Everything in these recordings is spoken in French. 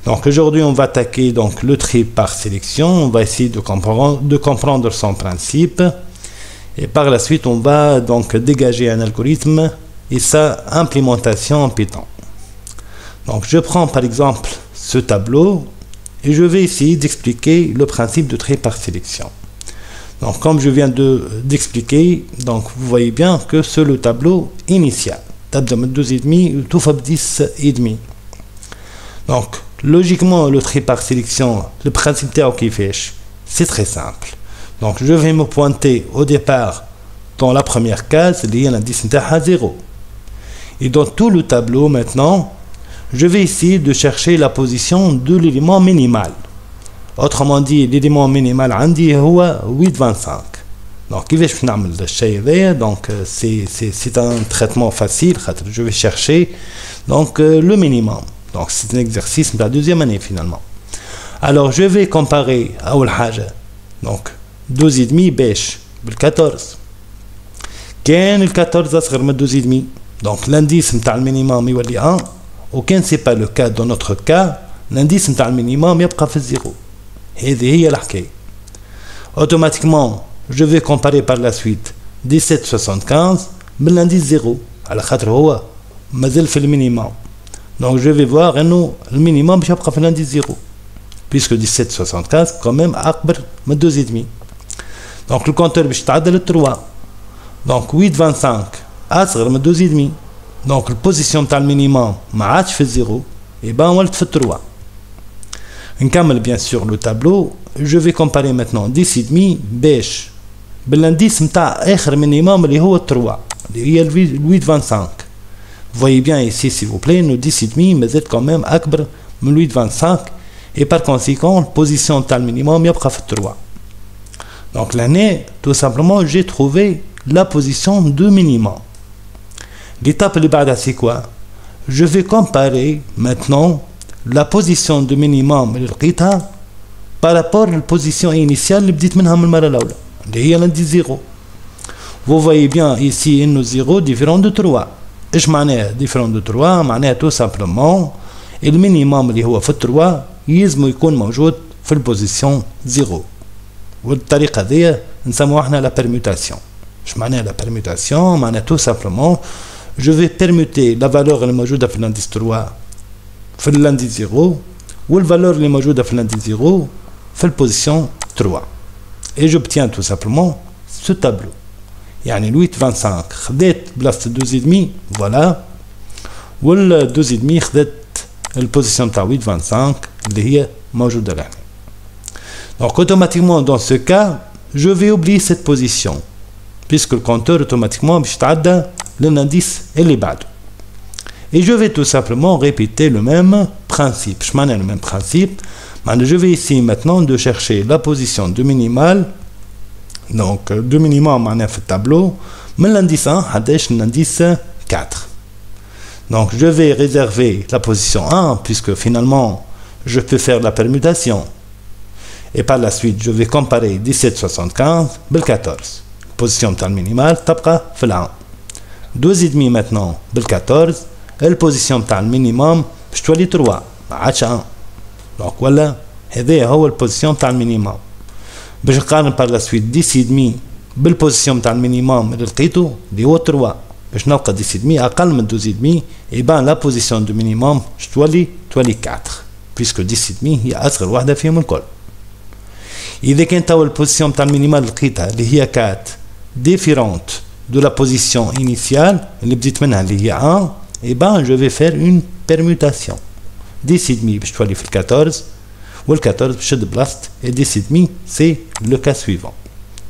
Donc aujourd'hui on va attaquer donc le tri par sélection, on va essayer de comprendre son principe et par la suite on va donc dégager un algorithme et sa implémentation en Python. Donc je prends par exemple ce tableau et je vais essayer d'expliquer le principe de tri par sélection. Donc comme je viens d'expliquer, donc vous voyez bien que c'est le tableau initial. تبدأ من 12,5 وتوفى ب 10,5. Donc logiquement le tri par sélection, le principe تاعو كيفاش؟ C'est très simple. Donc je vais me pointer au départ dans la première case اللي هي l'indice نتاعها 0. Et dans tout le tableau maintenant, je vais essayer de chercher la position de l'élément minimal. Autrement dit, l'élément minimal عندي هو 8,25. Donc, donc c'est un traitement facile. Je vais chercher donc le minimum. Donc c'est un exercice de la deuxième année finalement. Alors je vais comparer à donc 12,5 باش بال 14. كان ال 14 أصغر من 12,5. Donc l'indice نتاع المينيموم يولي 1. وكان c'est pas le cas dans notre cas, l'indice نتاع المينيموم يبقى في الزيرو. هذه هي الحكاية. Automatiquement je vais comparer par la suite 17,75 بالindice 0 على خاطر هو مازال في المينيموم. Donc je vais voir انه المينيموم باش يبقى في l'indice 0 puisque 17,75 quand même اكبر من 2,5. Donc le compteur باش يتعدل ل 3. Donc 8,25 اصغر من 2,5. Donc البوزيسيون تاع المينيموم ما عادش في الزيرو يبقى ولات في 3. نكمل bien sûr le tableau. Je vais comparer maintenant 10,5 باش بالindice نتاع اخر مينيموم اللي هو 3 اللي هي 8,25. Vous voyez bien ici s'il vous plaît, nous 10,5 مازال quand même اكبر من 8,25 et par conséquent position تاع المينيموم يبقى في 3. Donc l'année tout simplement j'ai trouvé la position de minimum. L'étape اللي بعدها c'est quoi? Je vais comparer maintenant la position de minimum اللي لقيتها par rapport à la position initiale اللي بديت منها من المرة الأولى اللي هي l'indice 0. Vous voyez bien ici إنه 0 différent de 3. إيش معناها différent de 3؟ معناها tout simplement المينيموم اللي هو في 3 يلزم يكون موجود في البوزيسيون 0. والطريقة هذه نسموها احنا la permutation. إيش معناها la permutation؟ معناها tout simplement je vais permuter la valeur اللي موجودة في l'indice 3 في l'indice 0 والvaleur اللي موجودة في l'indice 0 في البوزيسيون 3 et j'obtiens tout simplement ce tableau. يعني 8,25 خديت بلاصة 12,5 voilà وال 12,5 خديت البوزيسيون تاع 8,25 اللي هي موجودة لهنا. Donc automatiquement dans ce cas je vais oublier cette position puisque le compteur automatiquement باش يتعدى للindice اللي بعده. Et je vais tout simplement répéter le même principe. Je m'en ai le même principe. Je vais essayer maintenant de chercher la position de minimale. Donc, de minimum on a fait le tableau. Mais l'indice 1, l'indice 4. Donc, je vais réserver la position 1 puisque finalement, je peux faire la permutation. Et par la suite, je vais comparer 17,75 bel 14. Position de minimale, tapera fait la 1. 12,5 maintenant bel 14. La position تاع المينيموم باش تولي 3 ما عادش 1. دونك ولا هذا هو البوزيسيون تاع المينيموم. باش نقارن بار لا سويت 10,5 بالبوزيسيون تاع المينيموم اللي لقيته اللي هو 3 باش نلقى 10,5 اقل من 12,5 يبان لا بوزيسيون دو مينيموم باش تولي 4 بيسكو 10,5 هي اصغر واحده فيهم الكل. اذا كان توا البوزيسيون تاع المينيمال اللي لقيتها اللي هي 4 ديفيرونت دو لا بوزيسيون انيسيال اللي بديت منها اللي هي 1. Et ben je vais faire une permutation. 10,5 باش تولي في ال 14 وال 14 باش تشد بلاصة et 10,5 c'est le cas suivant.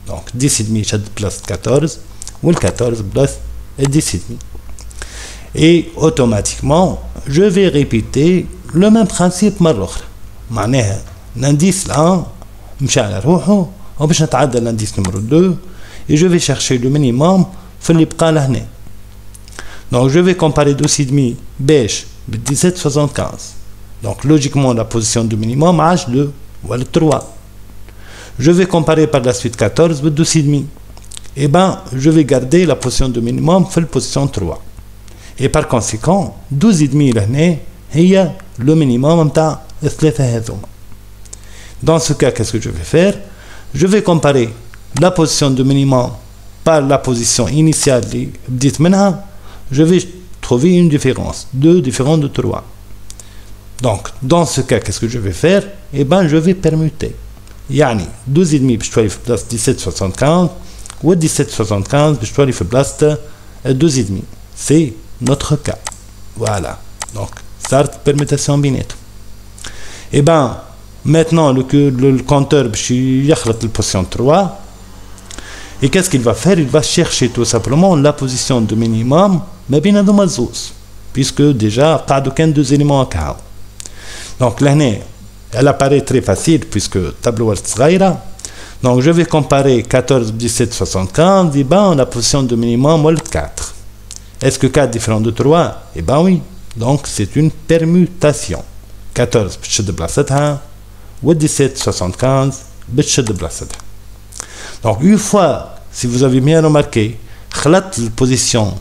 Donc 10,5 شد بلاصة 14 وال 14 بلاصة 10,5. Et automatiquement je vais répéter le même principe مرة أخرى. معناها l'indice 1 مشى على روحه وباش نتعدى l'indice numéro 2 et je vais chercher le minimum في اللي بقى لهنا. Donc je vais comparer 12,5 باش ب 17,75. Donc logiquement la position du minimum H2 voilà 3. Je vais comparer par la suite 14 ب 12,5. Et ben je vais garder la position du minimum في la position 3. Et par conséquent 12,5 لهنا هي le minimum نتاع الثلاثة هذوما. Dans ce cas, qu'est-ce que je vais faire? Je vais comparer la position de minimum par la position initiale اللي بديت منها. Je vais trouver une différence, 2 différents de 3. Donc, dans ce cas, qu'est-ce que je vais faire? Eh ben, je vais permuter. يعني 12,5 باش تولي في بلاصة 17,75 و 17,75 باش تولي في بلاصة 12,5. C'est notre cas. Voilà. Donc, صارت permutation بيناتهم. Eh ben, maintenant, le compteur باش يخلط البوزيشن 3. Et qu'est-ce qu'il va faire? Il va chercher tout simplement la position de minimum ما بين هذوما الزوز. Puisque déjà, قعدوا كان 2 éléments هكا. Donc, là, elle apparaît très facile puisque le tableau est صغيرة. Donc, je vais comparer 14, 17, 75. Et ben, la position de minimum, est 4. Est-ce que 4 différent de 3? Eh ben oui. Donc, c'est une permutation. 14 بتشد بلاصتها و 17, 75 بتشد بلاصتها. Donc, une fois, si vous avez bien remarqué, خلطت la position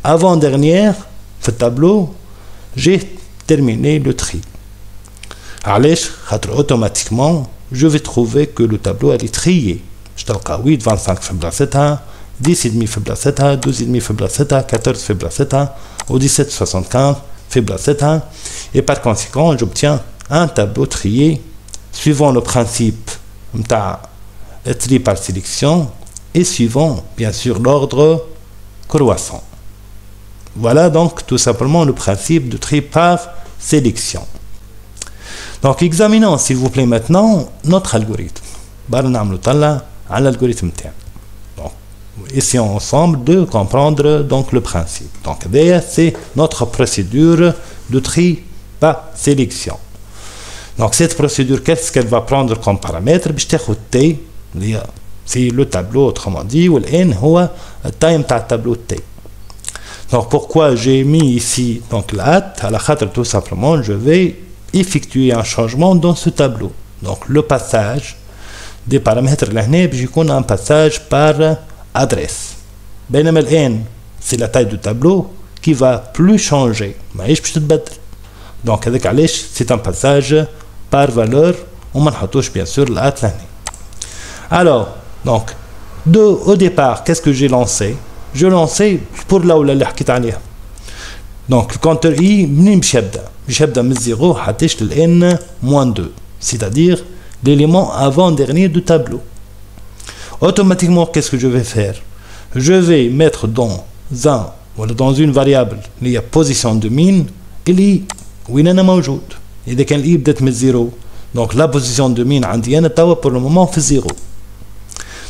avant-dernière في le tableau, j'ai terminé le tri. علاش؟ خاطر automatiquement je vais trouver que le tableau est trié. Je تلقى 8 25 في بلاصتها 10,5 في بلاصتها 12,5 في بلاصتها 14 في بلاصتها و 17,75 في بلاصتها. Et par conséquent j'obtiens un tableau trié suivant le principe نتاع tri par sélection et suivant bien sûr l'ordre croissant. Voilà donc tout simplement le principe de tri par sélection. Donc examinons s'il vous plaît maintenant notre algorithme. L'algorithme. Donc essayons ensemble de comprendre donc le principe. Donc c'est notre procédure de tri par sélection. Donc cette procédure, qu'est-ce qu'elle va prendre comme paramètre? T, c'est le tableau autrement dit, ou n هو التايم تاع tableau T. Donc pourquoi j'ai mis ici donc la à la khatre tout simplement je vais effectuer un changement dans ce tableau. Donc le passage des paramètres là بيكون un passage par adresse. بينما n c'est la taille du tableau qui va plus changer. ماهيش باش تتبدل. Donc هذاك علاش c'est un passage par valeur وما نحطوش bien sûr la là. Alors donc au départ qu'est-ce que j'ai lancé? Je lançais pour là où اللي حكيت عليها. Donc le compteur i منين باش يبدا من 0 حتىش لل n-2, c'est-à-dire l'élément avant-dernier du tableau. Automatiquement, qu'est-ce que je vais faire? Je vais mettre dans une variable il y a position de min اللي وين انا موجود. اذا كان i بدات من 0 donc la position de min عندي انا توا pour le moment في 0.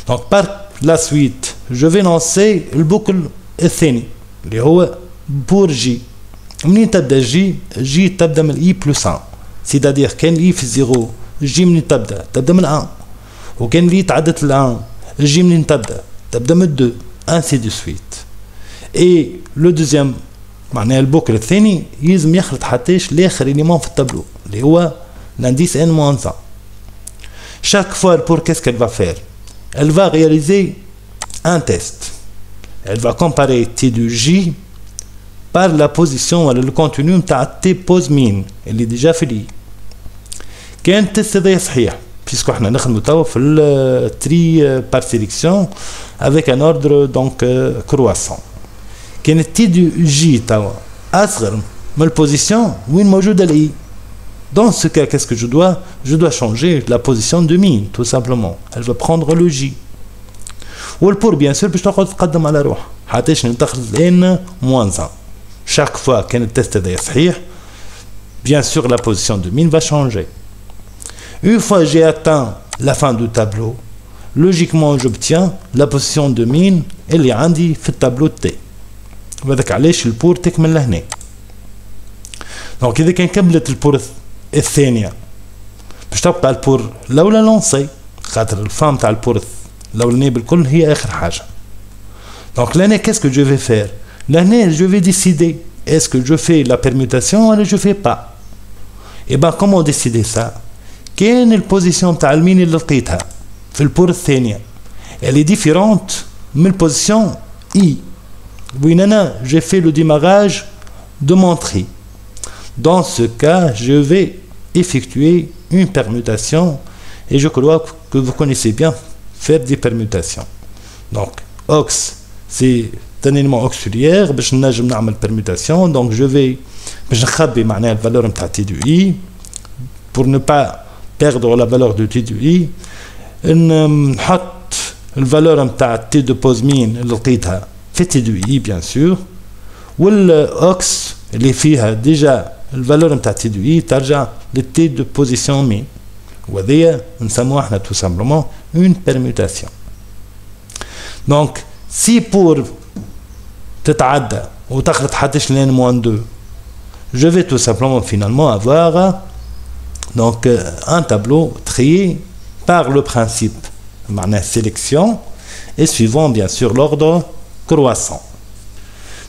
Donc par la suite je vais lancer البوكل الثاني اللي هو pour j. منين تبدا جي تبدا من اي بلس 1 c'est-à-dire كان اي في 0 جي منين تبدا من 1 وكان لي تعدت ل 1 جي منين تبدا من 2 ainsi de suite. et le deuxième معناها البوكل الثاني يلزم يخلط حتىش لاخر اليمون في التابلو اللي هو l'indice n-1. chaque fois pour qu'est-ce qu'elle va faire? Elle va réaliser un test. Elle va comparer t de j par la position ou le contenu تاع t pose min اللي déjà في لي. كان التست هذا صحيح puisque احنا نخدموا توا في التري par sélection avec un ordre donc croissant. كان t de j توا اصغر من البوزيشن وين موجوده الاي. Dans ce cas, qu'est-ce que je dois changer la position de min, tout simplement. Elle va prendre le j. Ou pour bien sûr, باش تقعد تقدم على روح. حتىش ننتقل n moins 1. Chaque fois qu'un test est صحيح, bien sûr, la position de min va changer. Une fois que j'ai atteint la fin du tableau, logiquement, j'obtiens la position de min اللي عندي في التابلو T. وهذاك علاش البور تكمل لهنا. Donc إذا كان كملت البور الثانية باش تبقى البور الأولى لونسي خاطر الفام تاع البور الأولانية بالكل هي آخر حاجة. Donc là qu'est-ce que je vais faire? Là je vais décider est-ce que je fais la permutation ou je fais pas. Et ben comment décider ça? كاين البوزيشن تاع المين اللي لقيتها في البور الثانية elle est différente من البوزيشن I وين أنا j'ai fait le démarrage de mon tri. Dans ce cas, je vais effectuer une permutation, et je crois que vous connaissez bien faire des permutations. Donc ox c'est un élément auxiliaire باش نجم نعمل permutation. Donc je vais باش نخبي معناها الفالور نتاع t de i pour ne pas perdre la valeur de t de i. نحط الفالور نتاع t de pose min اللي لقيتها في t de i bien sûr, والاوكس اللي فيها ديجا الفالور نتاع t de i ترجع للt de position min, وهذه نسموها احنا tout simplement une permutation. Donc si pour تتعدى وتخلط حتىش لين moins 2, je vais tout simplement finalement avoir donc un tableau trié par le principe معناه sélection et suivant bien sûr l'ordre croissant.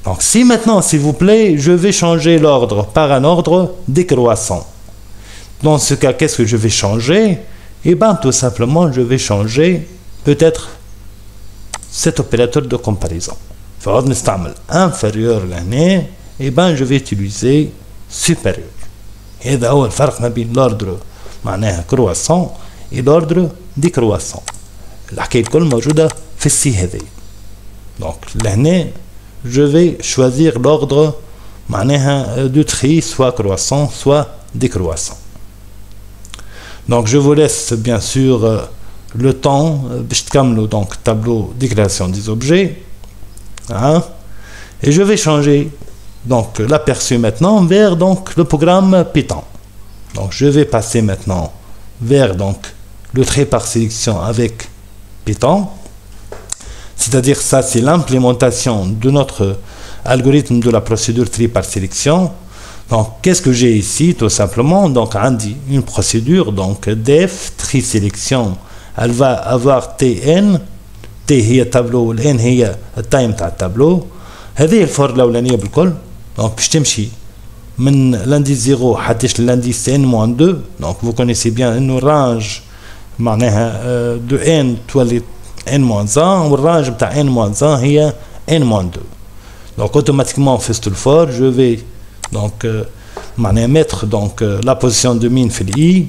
Donc si maintenant s'il vous plaît je vais changer l'ordre par un ordre décroissant, dans ce cas qu'est-ce que je vais changer? Et bien tout simplement je vais changer peut-être cet opérateur de comparaison. فغاد نستعمل inférieur لهنا, et ben je vais utiliser supérieur. هذا هو الفرق ما بين l'ordre معناها croissant et l'ordre décroissant. الحكاية الكل موجودة في السي هذه. Donc لهنا je vais choisir l'ordre معناها du tri soit croissant soit décroissant. Donc je vous laisse bien sûr le temps باش تكملوا donc tableau déclaration des objets. Hein? Et je vais changer donc l'aperçu maintenant vers donc le programme Python. Donc je vais passer maintenant vers donc le trait par sélection avec Python, c'est-à-dire ça c'est l'implémentation de notre algorithme de la procédure tri par sélection. Donc qu'est-ce que j'ai ici? Tout simplement donc une procédure donc def tri sélection, elle va avoir tn, t هي tableau, n هي التايم تاع التابلو. هذه الفور الاولانيه بالكل دونك باش تمشي من لانديس 0 حتىش لانديس n moins 2. donc vous connaissez bien انه الرانج معناها دو n تولي n moins 1 والرانج نتاع n moins 1 هي n moins 2. donc automatiquement فزت الفور je vais donc معناها mettre donc la position de min في الاي.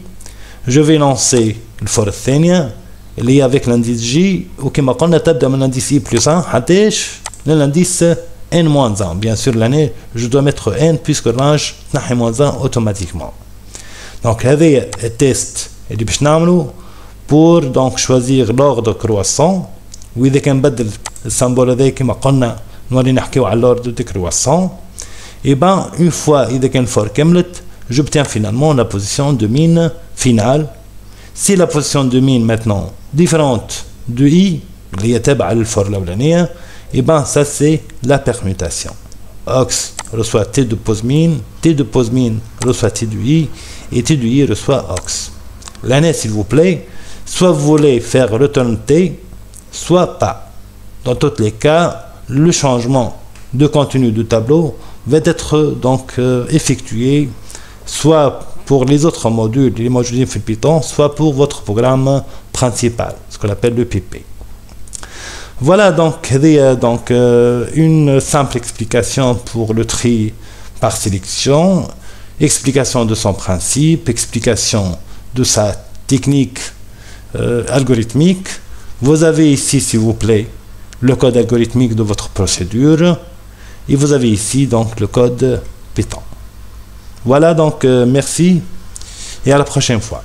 je vais lancer الفور الثانيه اللي هي avec l'indice J, وكما قلنا تبدا من l'indice I plus 1 حتىش l'indice N moins 1. bien sûr l'année je dois mettre N puisque le range تنحي moins 1 automatiquement. donc هذا التيست اللي باش نعملو pour donc choisir l'ordre croissant, واذا كان نبدل السامبول هذا كما قلنا نولي نحكيو على l'ordre décroissant. et ben une fois اذا كان فور كملت j'obtiens finalement la position de min finale. si la position de min maintenant différente de i اللي هي تابعة للفور الأولانية, et ben ça c'est la permutation. ox reçoit t de pose min, t de pose min reçoit t de i, et t de i reçoit ox. L'année s'il vous plaît, soit vous voulez faire return t, soit pas. Dans tous les cas, le changement de contenu du tableau va être donc effectué soit pour les autres modules, les modules de Python, soit pour votre programme principal, ce qu'on appelle le PP. Voilà donc une simple explication pour le tri par sélection, explication de son principe, explication de sa technique algorithmique. Vous avez ici, s'il vous plaît, le code algorithmique de votre procédure, et vous avez ici donc le code Python. Voilà donc merci et à la prochaine fois.